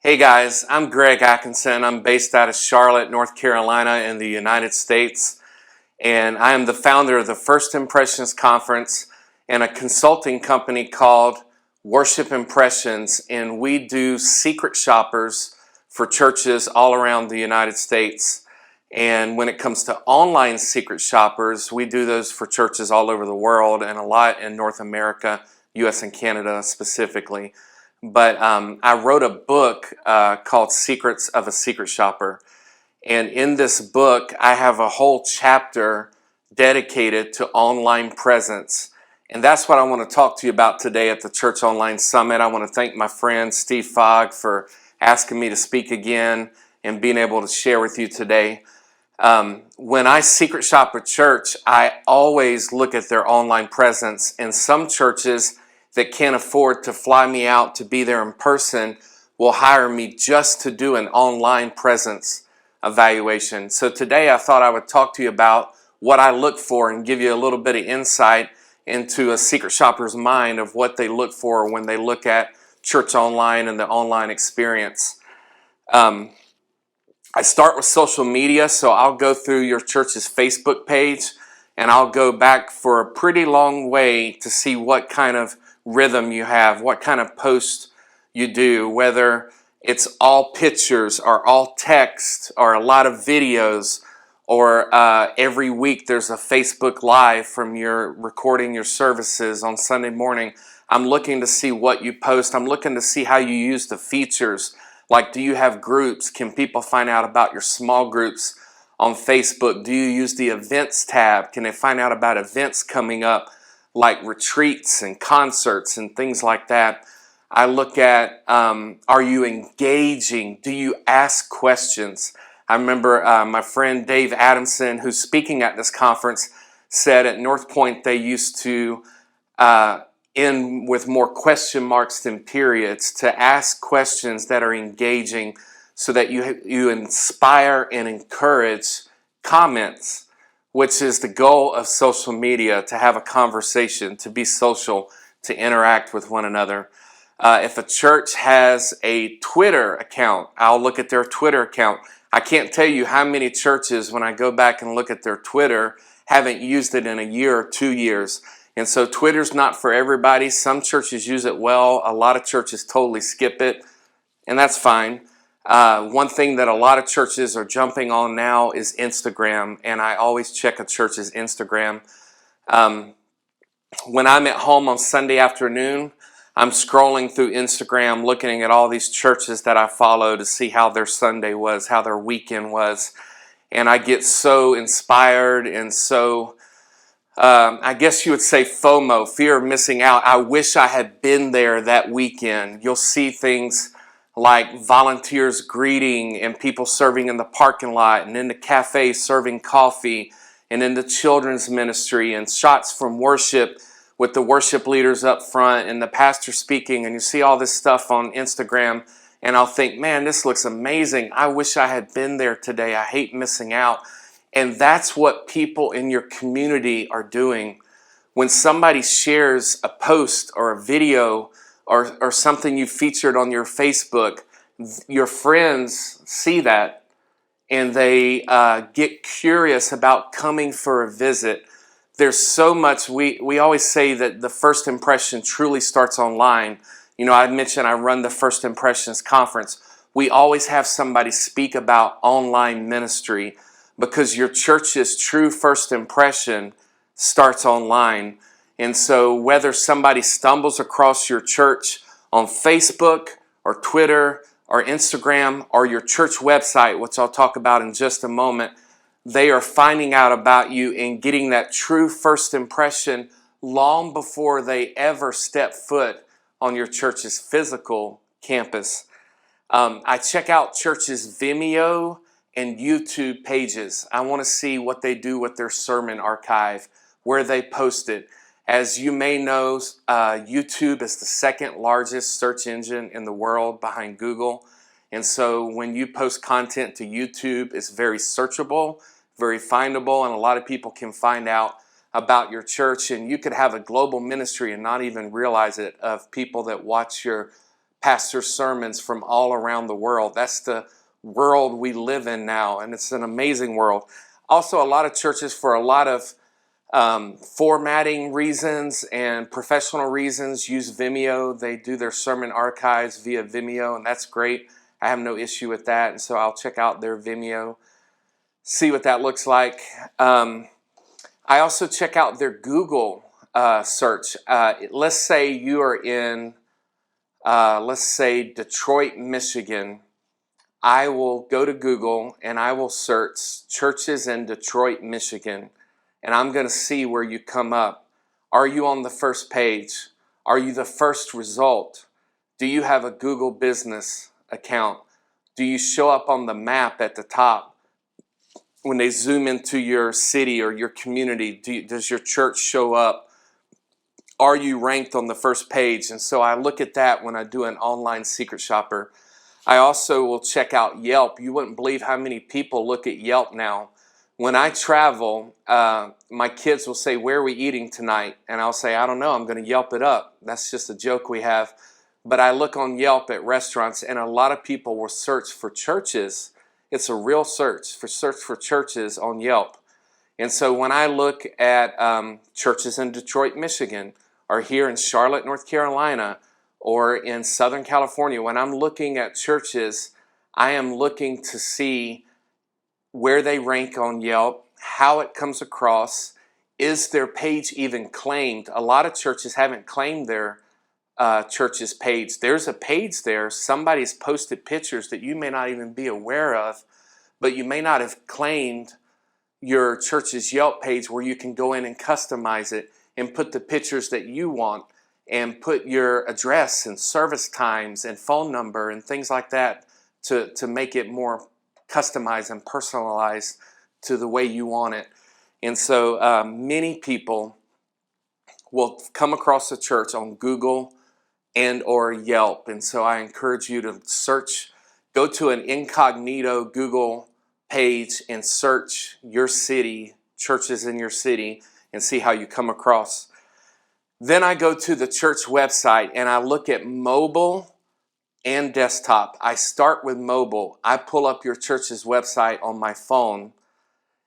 Hey guys, I'm Greg Atkinson. I'm based out of Charlotte, North Carolina in the United States, and I am the founder of the First Impressions Conference and a consulting company called Worship Impressions, and we do secret shoppers for churches all around the United States. And when it comes to online secret shoppers, we do those for churches all over the world and a lot in North America, US and Canada specifically. But I wrote a book called Secrets of a Secret Shopper. And in this book, I have a whole chapter dedicated to online presence. And that's what I want to talk to you about today at the Church Online Summit. I want to thank my friend Steve Fogg for asking me to speak again and being able to share with you today. When I secret shop a church, I always look at their online presence. And some churches that can't afford to fly me out to be there in person will hire me just to do an online presence evaluation. So today I thought I would talk to you about what I look for and give you a little bit of insight into a secret shopper's mind of what they look for when they look at church online and the online experience. I start with social media, so I'll go through your church's Facebook page and I'll go back for a pretty long way to see what kind of rhythm you have, what kind of post you do, whether it's all pictures or all text or a lot of videos, or every week there's a Facebook Live from your recording your services on Sunday morning. I'm looking to see what you post. I'm looking to see how you use the features. Like, do you have groups? Can people find out about your small groups on Facebook? Do you use the events tab? Can they find out about events coming up, like retreats and concerts and things like that? I look at, are you engaging? Do you ask questions? I remember my friend Dave Adamson, who's speaking at this conference, said at North Point they used to end with more question marks than periods, to ask questions that are engaging so that you inspire and encourage comments, which is the goal of social media, to have a conversation, to be social, to interact with one another. If a church has a Twitter account, I'll look at their Twitter account. I can't tell you how many churches, when I go back and look at their Twitter, haven't used it in a year or 2 years. And so Twitter's not for everybody. Some churches use it well. A lot of churches totally skip it, and that's fine. One thing that a lot of churches are jumping on now is Instagram, and I always check a church's Instagram. When I'm at home on Sunday afternoon, I'm scrolling through Instagram, looking at all these churches that I follow to see how their Sunday was, how their weekend was. And I get so inspired and so, I guess you would say FOMO, fear of missing out. I wish I had been there that weekend. You'll see things like volunteers greeting and people serving in the parking lot and in the cafe serving coffee and in the children's ministry and shots from worship with the worship leaders up front and the pastor speaking, and you see all this stuff on Instagram, and I'll think, man, this looks amazing. I wish I had been there today. I hate missing out. And that's what people in your community are doing. When somebody shares a post or a video or something you featured on your Facebook, your friends see that and they get curious about coming for a visit. There's so much, we always say that the first impression truly starts online. You know, I mentioned I run the First Impressions Conference. We always have somebody speak about online ministry because your church's true first impression starts online. And so whether somebody stumbles across your church on Facebook or Twitter or Instagram or your church website, which I'll talk about in just a moment, they are finding out about you and getting that true first impression long before they ever step foot on your church's physical campus. I check out churches' Vimeo and YouTube pages. I want to see what they do with their sermon archive, where they post it. As you may know, YouTube is the second largest search engine in the world behind Google. And so when you post content to YouTube, it's very searchable, very findable, and a lot of people can find out about your church. And you could have a global ministry and not even realize it, of people that watch your pastor sermons from all around the world. That's the world we live in now, and it's an amazing world. Also, a lot of churches, for a lot of formatting reasons and professional reasons, use Vimeo. They do their sermon archives via Vimeo, and that's great. I have no issue with that, and so I'll check out their Vimeo, see what that looks like. I also check out their Google search. Let's say you are in, let's say, Detroit, Michigan. I will go to Google and I will search churches in Detroit, Michigan, and I'm going to see where you come up. Are you on the first page? Are you the first result? Do you have a Google business account? Do you show up on the map at the top? When they zoom into your city or your community, does your church show up? Are you ranked on the first page? And so I look at that when I do an online secret shopper. I also will check out Yelp. You wouldn't believe how many people look at Yelp now. When I travel, my kids will say, "Where are we eating tonight?" And I'll say, "I don't know, I'm going to Yelp it up." That's just a joke we have. But I look on Yelp at restaurants, and a lot of people will search for churches. It's a real search for churches on Yelp. And so when I look at churches in Detroit, Michigan, or here in Charlotte, North Carolina, or in Southern California, when I'm looking at churches, I am looking to see where they rank on Yelp, how it comes across, is their page even claimed? A lot of churches haven't claimed their church's page. There's a page there. Somebody's posted pictures that you may not even be aware of, but you may not have claimed your church's Yelp page where you can go in and customize it and put the pictures that you want and put your address and service times and phone number and things like that to make it more customized and personalized to the way you want it. And so many people will come across the church on Google and or Yelp. And so I encourage you to search, go to an incognito Google page and search your city, churches in your city, and see how you come across. Then I go to the church website and I look at mobile and desktop. I start with mobile. I pull up your church's website on my phone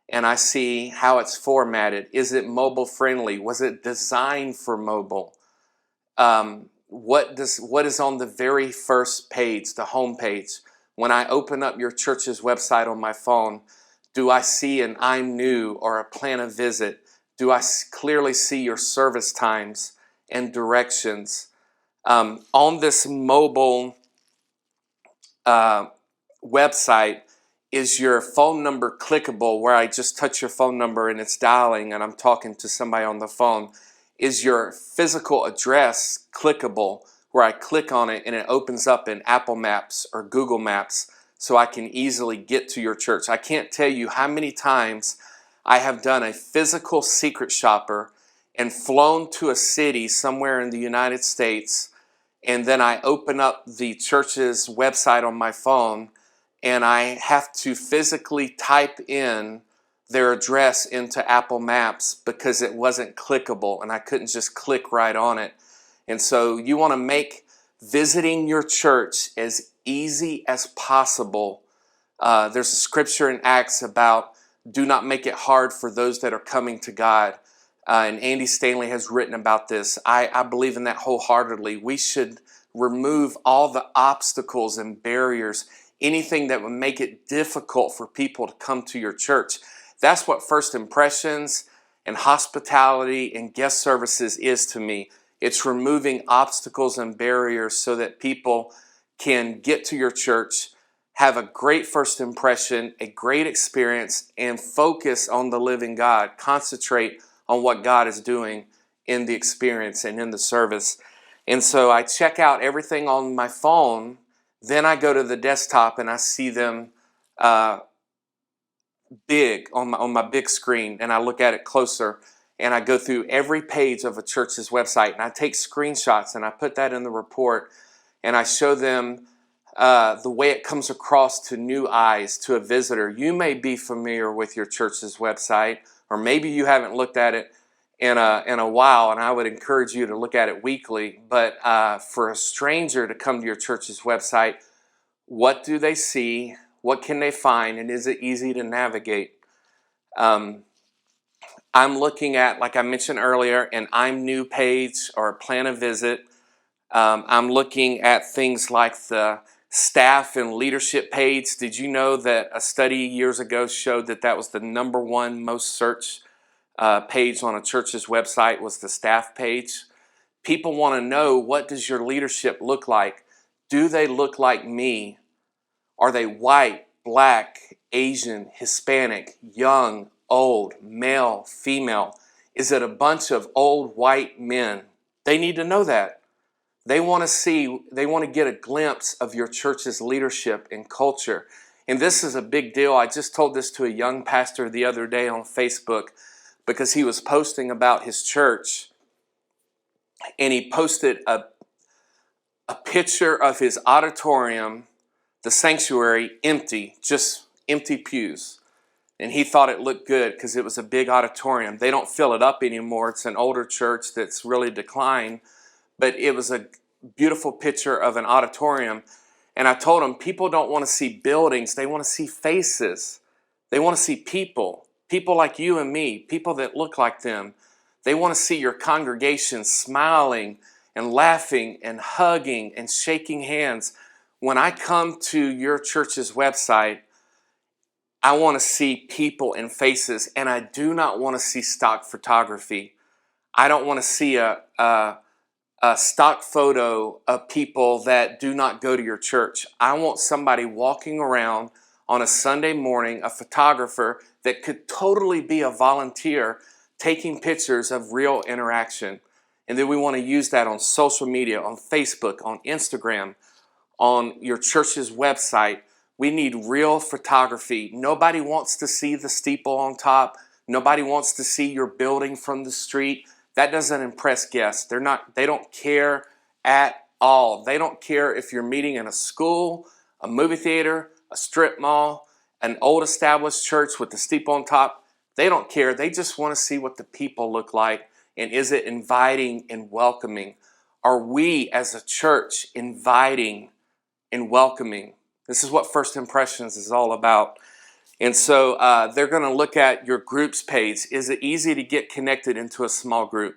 and I see how it's formatted. Is it mobile friendly? Was it designed for mobile? What is on the very first page, the home page? When I open up your church's website on my phone, do I see an I'm new or a plan a visit? Do I clearly see your service times and directions? On this mobile website, is your phone number clickable where I just touch your phone number and it's dialing and I'm talking to somebody on the phone? Is your physical address clickable where I click on it and it opens up in Apple Maps or Google Maps so I can easily get to your church? I can't tell you how many times I have done a physical secret shopper and flown to a city somewhere in the United States, and then I open up the church's website on my phone and I have to physically type in their address into Apple Maps because it wasn't clickable and I couldn't just click right on it. And so you want to make visiting your church as easy as possible. There's a scripture in Acts about do not make it hard for those that are coming to God. And Andy Stanley has written about this. I believe in that wholeheartedly. We should remove all the obstacles and barriers, anything that would make it difficult for people to come to your church. That's what first impressions and hospitality and guest services is to me. It's removing obstacles and barriers so that people can get to your church, have a great first impression, a great experience, and focus on the living God. Concentrate on what God is doing in the experience and in the service. And so I check out everything on my phone. Then I go to the desktop and I see them big on my big screen, and I look at it closer. And I go through every page of a church's website and I take screenshots and I put that in the report and I show them the way it comes across to new eyes, to a visitor. You may be familiar with your church's website, or maybe you haven't looked at it in a while, and I would encourage you to look at it weekly. But for a stranger to come to your church's website, what do they see? What can they find? And is it easy to navigate? I'm looking at, like I mentioned earlier, an I'm new page or a plan a visit. I'm looking at things like the staff and leadership page. Did you know that a study years ago showed that that was the number one most searched page on a church's website was the staff page? People want to know, what does your leadership look like? Do they look like me? Are they white, black, Asian, Hispanic, young, old, male, female? Is it a bunch of old white men? They need to know that. They want to get a glimpse of your church's leadership and culture. And this is a big deal. I just told this to a young pastor the other day on Facebook because he was posting about his church, and he posted a picture of his auditorium, the sanctuary, empty, just empty pews. And he thought it looked good because it was a big auditorium. They don't fill it up anymore. It's an older church that's really declined. But it was a beautiful picture of an auditorium. And I told him, people don't want to see buildings. They want to see faces. They want to see people. People like you and me. People that look like them. They want to see your congregation smiling and laughing and hugging and shaking hands. When I come to your church's website, I want to see people and faces, and I do not want to see stock photography. I don't want to see a stock photo of people that do not go to your church. I want somebody walking around on a Sunday morning, a photographer that could totally be a volunteer taking pictures of real interaction. And then we want to use that on social media, on Facebook, on Instagram, on your church's website. We need real photography. Nobody wants to see the steeple on top. Nobody wants to see your building from the street. That doesn't impress guests. They don't care at all. They don't care if you're meeting in a school, a movie theater, a strip mall, an old established church with the steeple on top. They don't care. They just want to see what the people look like, and is it inviting and welcoming? Are we as a church inviting and welcoming? This is what First Impressions is all about. And so they're going to look at your groups page. Is it easy to get connected into a small group?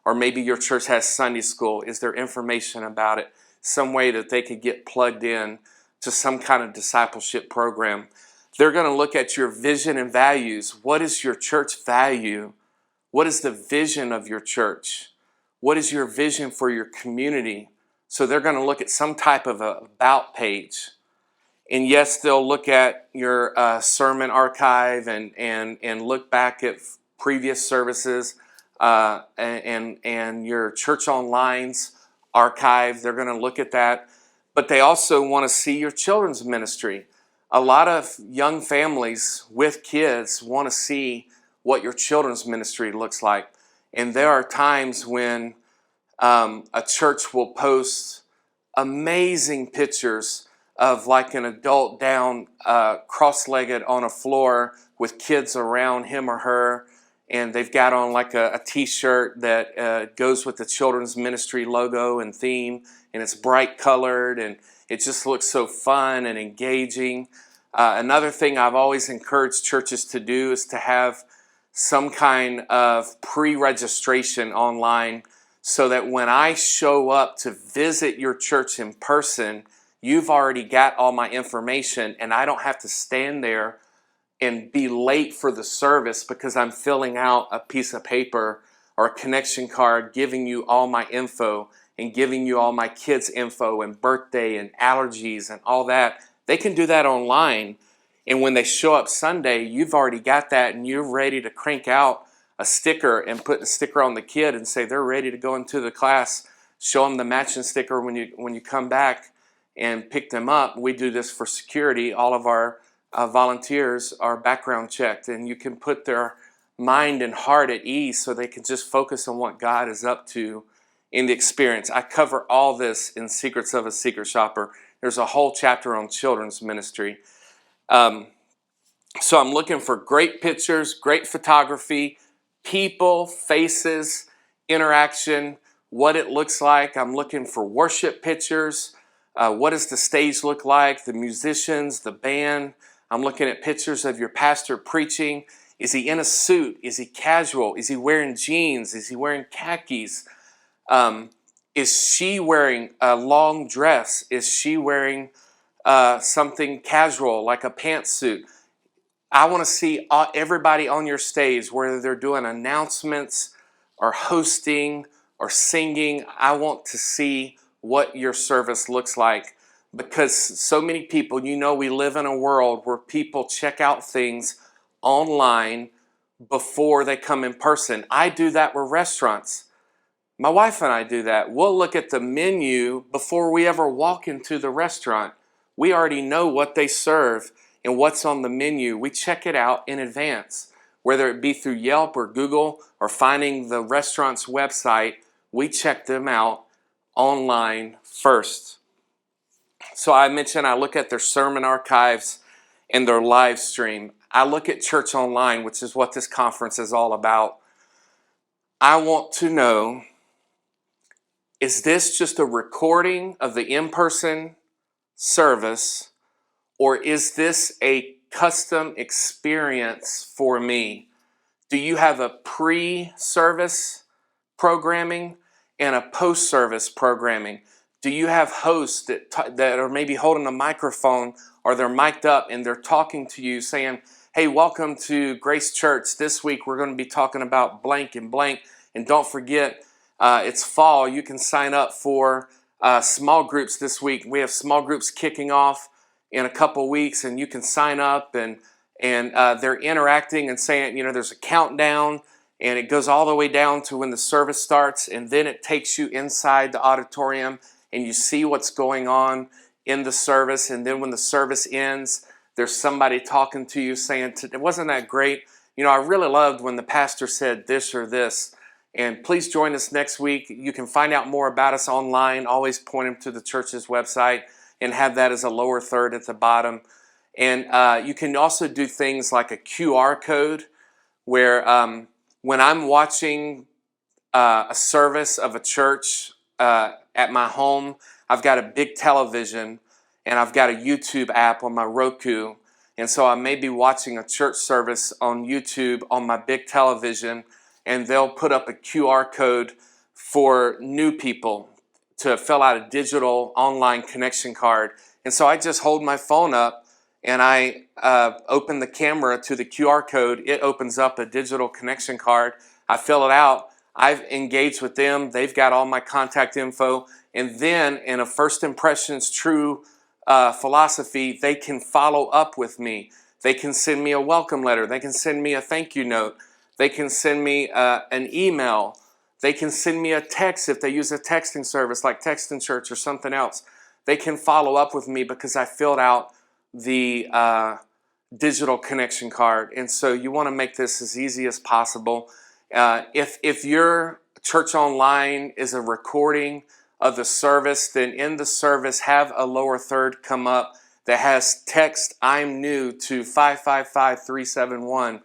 Or maybe your church has Sunday school. Is there information about it? Some way that they could get plugged in to some kind of discipleship program. They're going to look at your vision and values. What is your church value? What is the vision of your church? What is your vision for your community? So they're going to look at some type of a about page. And yes, they'll look at your sermon archive and look back at previous services and your church online's archive. They're going to look at that. But they also want to see your children's ministry. A lot of young families with kids want to see what your children's ministry looks like. And there are times when a church will post amazing pictures of like an adult down cross-legged on a floor with kids around him or her, and they've got on like a t-shirt that goes with the children's ministry logo and theme, and it's bright colored, and it just looks so fun and engaging. Another thing I've always encouraged churches to do is to have some kind of pre-registration online, so that when I show up to visit your church in person, you've already got all my information, and I don't have to stand there and be late for the service because I'm filling out a piece of paper or a connection card giving you all my info and giving you all my kids' info and birthday and allergies and all that. They can do that online, and when they show up Sunday, you've already got that, and you're ready to crank out a sticker and put the sticker on the kid and say they're ready to go into the class. Show them the matching sticker when you come back and pick them up. We do this for security. All of our volunteers are background checked, and you can put their mind and heart at ease so they can just focus on what God is up to in the experience. I cover all this in Secrets of a Secret Shopper. There's a whole chapter on children's ministry. So I'm looking for great pictures, great photography, people, faces, interaction, what it looks like. I'm looking for worship pictures. What does the stage look like? The musicians, the band. I'm looking at pictures of your pastor preaching. Is he in a suit? Is he casual? Is he wearing jeans? Is he wearing khakis? Is she wearing a long dress? Is she wearing something casual like a pantsuit? I want to see everybody on your stage, whether they're doing announcements or hosting or singing. I want to see what your service looks like, because so many people, we live in a world where people check out things online before they come in person. I do that with restaurants. My wife and I do that. We'll look at the menu before we ever walk into the restaurant. We already know what they serve and what's on the menu. We check it out in advance, whether it be through Yelp or Google or finding the restaurant's website. We check them out online first. So I mentioned I look at their sermon archives and their live stream. I look at church online, which is what this conference is all about. I want to know, is this just a recording of the in-person service, or is this a custom experience for me? Do you have a pre-service programming and a post-service programming? Do you have hosts that are maybe holding a microphone, or they're mic'd up and they're talking to you saying, hey, welcome to Grace Church. This week we're going to be talking about blank and blank. And don't forget, it's fall. You can sign up for small groups this week. We have small groups kicking off in a couple weeks, and you can sign up, and they're interacting and saying, there's a countdown, and it goes all the way down to when the service starts, and then it takes you inside the auditorium, and you see what's going on in the service. And then when the service ends, there's somebody talking to you saying, wasn't that great? I really loved when the pastor said this or this. And please join us next week. You can find out more about us online. Always point them to the church's website and have that as a lower third at the bottom. And you can also do things like a QR code, where when I'm watching a service of a church at my home, I've got a big television and I've got a YouTube app on my Roku. And so I may be watching a church service on YouTube on my big television, and they'll put up a QR code for new people to fill out a digital online connection card. And so I just hold my phone up and I open the camera to the QR code. It opens up a digital connection card. I fill it out. I've engaged with them. They've got all my contact info. And then in a first impressions true philosophy, they can follow up with me. They can send me a welcome letter. They can send me a thank you note. They can send me an email. They can send me a text if they use a texting service like Text in Church or something else. They can follow up with me because I filled out the digital connection card. And so you want to make this as easy as possible. If your church online is a recording of the service, then in the service have a lower third come up that has text I'm new to 555371,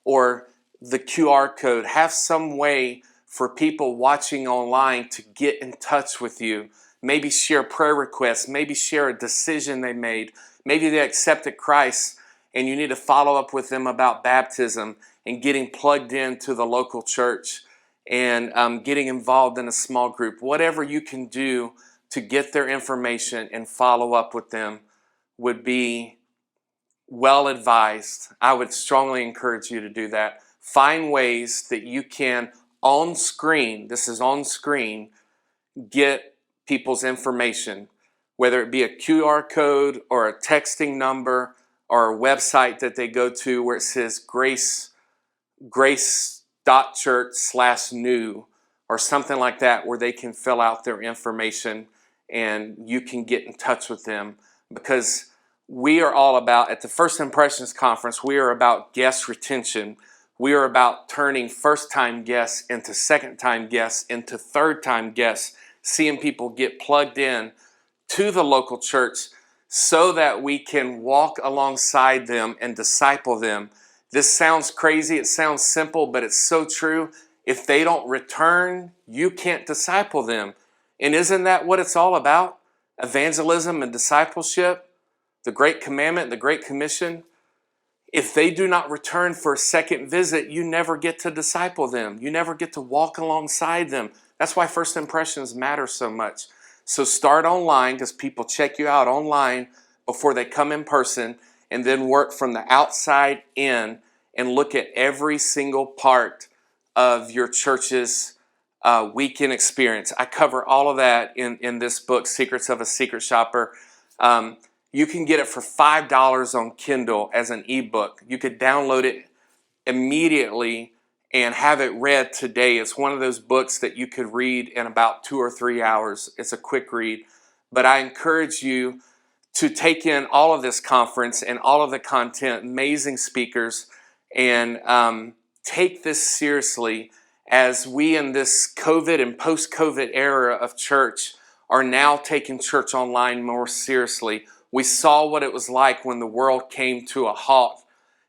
or the QR code. Have some way for people watching online to get in touch with you. Maybe share prayer requests. Maybe share a decision they made. Maybe they accepted Christ and you need to follow up with them about baptism and getting plugged into the local church and getting involved in a small group. Whatever you can do to get their information and follow up with them would be well advised. I would strongly encourage you to do that. Find ways that you can on screen, this is on screen, get people's information, whether it be a QR code or a texting number or a website that they go to where it says grace.church/new or something like that, where they can fill out their information and you can get in touch with them. Because we are all about, at the First Impressions Conference, we are about guest retention. We are about turning first-time guests into second-time guests into third-time guests, seeing people get plugged in to the local church so that we can walk alongside them and disciple them. This sounds crazy, it sounds simple, but it's so true. If they don't return, you can't disciple them. And isn't that what it's all about? Evangelism and discipleship, the Great Commandment, the Great Commission. If they do not return for a second visit, you never get to disciple them. You never get to walk alongside them. That's why first impressions matter so much. So start online, because people check you out online before they come in person, and then work from the outside in and look at every single part of your church's weekend experience. I cover all of that in this book, Secrets of a Secret Shopper. You can get it for $5 on Kindle as an ebook. You could download it immediately and have it read today. It's one of those books that you could read in about 2 or 3 hours. It's a quick read. But I encourage you to take in all of this conference and all of the content, amazing speakers, and take this seriously as we in this COVID and post-COVID era of church are now taking church online more seriously. We saw what it was like when the world came to a halt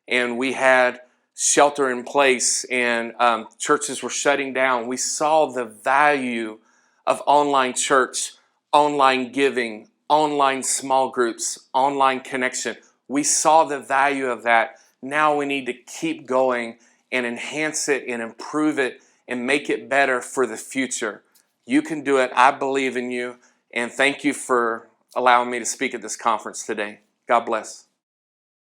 and we had shelter in place and churches were shutting down. We saw the value of online church, online giving, online small groups, online connection. We saw the value of that. Now we need to keep going and enhance it and improve it and make it better for the future. You can do it. I believe in you. And thank you for allowing me to speak at this conference today. God bless.